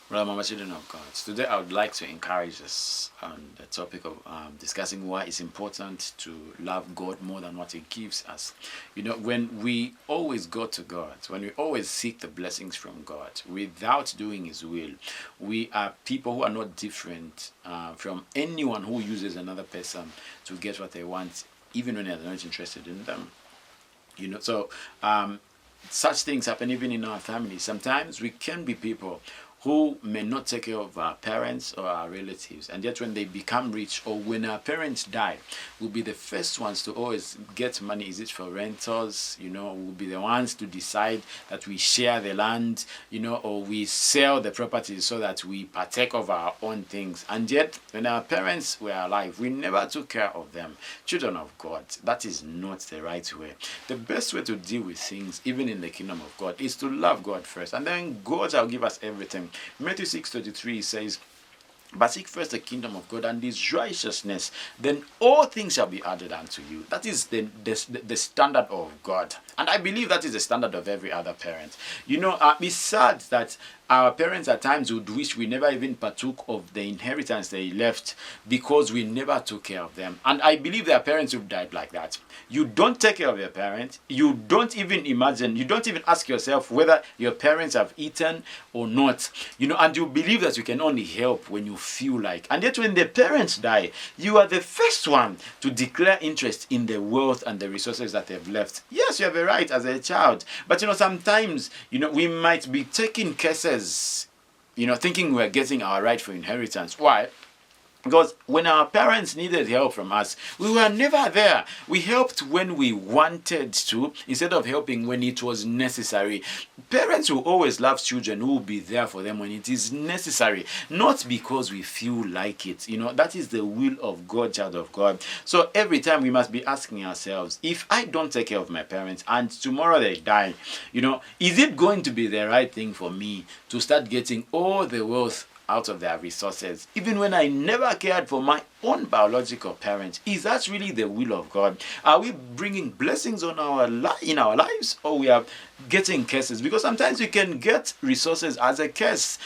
Well, Mama Children of God, today I would like to encourage us on the topic of discussing why it's important to love God more than what He gives us. When we always go to God, when we always seek the blessings from God without doing His will, we are people who are not different from anyone who uses another person to get what they want, even when they're not interested in them. So such things happen even in our family. Sometimes we can be people who may not take care of our parents or our relatives, and yet when they become rich or when our parents die, we'll be the first ones to always get money. Is it for rentals? We'll be the ones to decide that we share the land, or we sell the properties so that we partake of our own things. And yet when our parents were alive, we never took care of them. Children of God, that is not the right way. The best way to deal with things, even in the kingdom of God, is to love God first, and then God shall give us everything. Matthew 6:33 says, "But seek first the kingdom of God and His righteousness, then all things shall be added unto you." That is the standard of God. And I believe that is the standard of every other parent. It's sad that our parents at times would wish we never even partook of the inheritance they left because we never took care of them. And I believe their parents who died like that. You don't take care of your parents. You don't even ask yourself whether your parents have eaten or not. And you believe that you can only help when you feel like. And yet when the parents die, you are the first one to declare interest in the wealth and the resources that they've left. Yes, you have a right as a child. But sometimes, we might be taking cases, thinking we're getting our rightful inheritance. Why? Because when our parents needed help from us, we were never there. We helped when we wanted to, instead of helping when it was necessary. Parents will always love children who will be there for them when it is necessary, not because we feel like it. That is the will of God, child of God. So every time we must be asking ourselves, if I don't take care of my parents and tomorrow they die, is it going to be the right thing for me to start getting all the wealth out of their resources, even when I never cared for my own biological parents? Is that really the will of God? Are we bringing blessings on in our lives, or we are getting curses? Because sometimes you can get resources as a curse.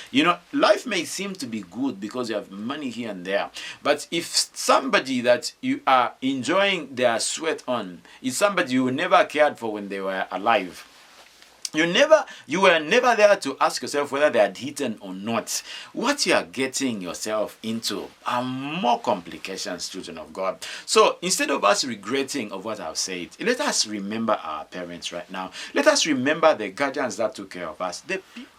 Life may seem to be good because you have money here and there, but if somebody that you are enjoying their sweat on is somebody you never cared for when they were alive, you were never there to ask yourself whether they had eaten or not. What you are getting yourself into are more complications, children of God. So instead of us regretting of what I've said, let us remember our parents right now. Let us remember the guardians that took care of us.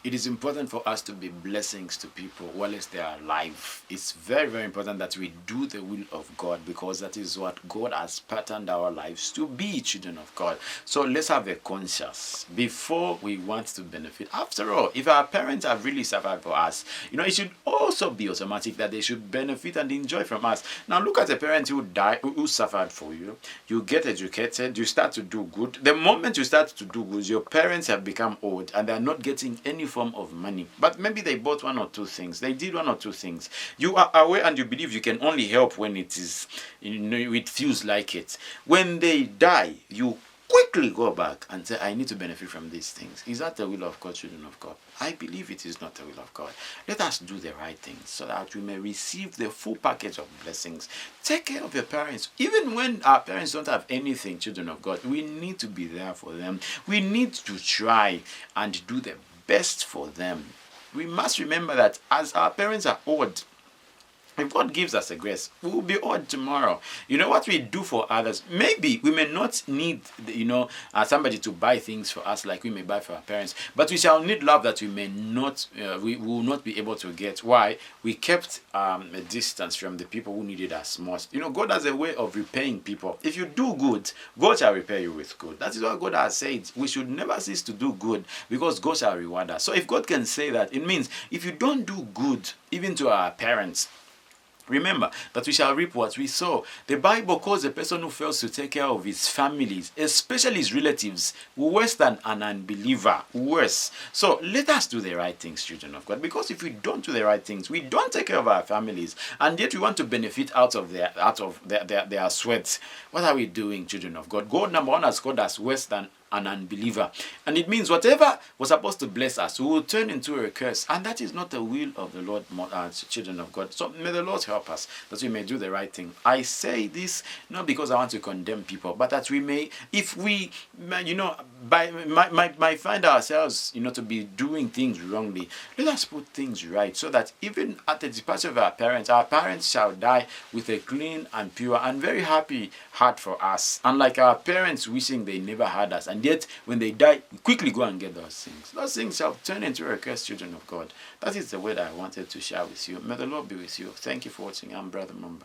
It is important for us to be blessings to people whilst they are alive. It's very, very important that we do the will of God, because that is what God has patterned our lives to be, children of God. So let's have a conscience before we want to benefit. After all, if our parents have really suffered for us, it should also be automatic that they should benefit and enjoy from us. Now look at a parent who died, who suffered for you. You get educated, you start to do good. The moment you start to do good, your parents have become old and they are not getting any form of money. But maybe they bought one or two things. They did one or two things. You are aware and you believe you can only help when it feels like it. When they die, you quickly go back and say, I need to benefit from these things. Is that the will of God, children of God? I believe it is not the will of God. Let us do the right things so that we may receive the full package of blessings. Take care of your parents. Even when our parents don't have anything, children of God, we need to be there for them. We need to try and do the best for them. We must remember that as our parents are old, if God gives us a grace, we will be old tomorrow. What we do for others, maybe we may not need, somebody to buy things for us like we may buy for our parents, but we shall need love that we will not be able to get. Why? We kept a distance from the people who needed us most. God has a way of repaying people. If you do good, God shall repay you with good. That is what God has said. We should never cease to do good because God shall reward us. So if God can say that, it means if you don't do good, even to our parents, remember that we shall reap what we sow. The Bible calls a person who fails to take care of his families, especially his relatives, worse than an unbeliever. Worse. So let us do the right things, children of God. Because if we don't do the right things, we don't take care of our families, and yet we want to benefit out of their sweat. What are we doing, children of God? God, number one, has called us worse than an unbeliever. And it means whatever was supposed to bless us, we will turn into a curse. And that is not the will of the Lord, children of God. So may the Lord help us that we may do the right thing. I say this not because I want to condemn people, but that we may, if we, might find ourselves, to be doing things wrongly, let us put things right so that even at the departure of our parents shall die with a clean and pure and very happy heart for us. Unlike our parents wishing they never had us, and yet when they die, we quickly go and get those things. Those things shall turn into a cursed children of God. That is the word I wanted to share with you. May the Lord be with you. Thank you for watching. I'm Brother Mumba.